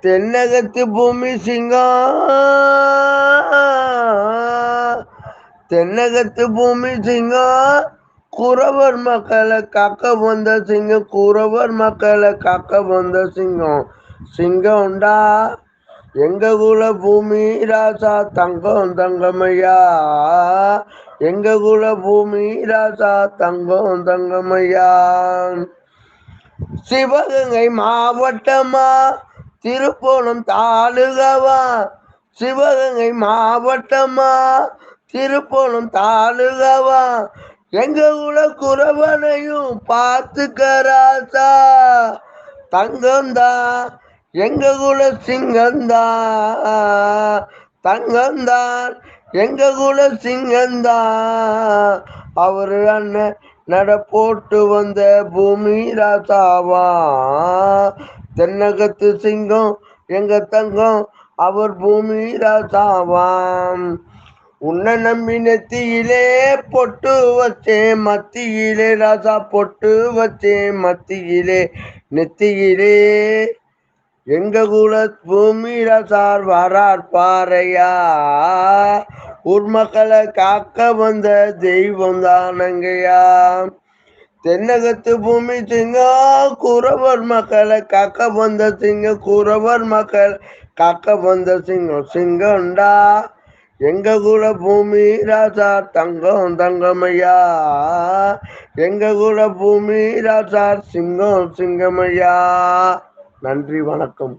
தென்னகத்து பூமி சிங்கம், தென்னகத்து பூமி சிங்கம், குறவர் மக்களை காக்க வந்த சிங்கம், குறவர் மக்களை காக்க வந்த சிங்கம். சிங்கம்டா எங்க குல பூமி ராசா தங்கம் தங்கமையா, எங்க குல பூமி ராசா தங்கம் தங்கமையா. சிவகங்கை மாவட்டமா திருப்போணம் தாலுகாவா, சிவகங்கை மாவட்டமா திருப்போணம் தாலுகாவா, எங்க குல குறவனையும் பார்த்துக்கராசா. தங்கந்தா எங்க குல சிங்கந்தா, தங்கந்தான் எங்க குல சிங்கந்தா. அவரு அண்ணன் நட போட்டு வந்த பூமி ராசாவா, தென்னகத்து சிங்கம் எங்க தங்கம் அவர் பூமி ராசாவாம். உன்னை நம்பி நெத்தியிலே பொட்டு வச்சேன் மத்தியிலே ராசா, பொட்டு வச்சேன் மத்தியிலே நெத்தியிலே. எங்க குல பூமி ராசார் வரார் பாறையா, ஊர் மக்களை காக்க வந்த தெய்வம் தானங்கையா. தென்னகத்து பூமி சிங்கம், குறவர் மக்களை காக்க வந்த சிங்கம், குறவர் மக்கள் காக்க வந்த சிங்கம். சிங்கம்டா எங்க குல பூமி ராசா தங்கம் தங்கமையா, எங்க குல பூமி ராசா சிங்கம் சிங்கமையா. நன்றி, வணக்கம்.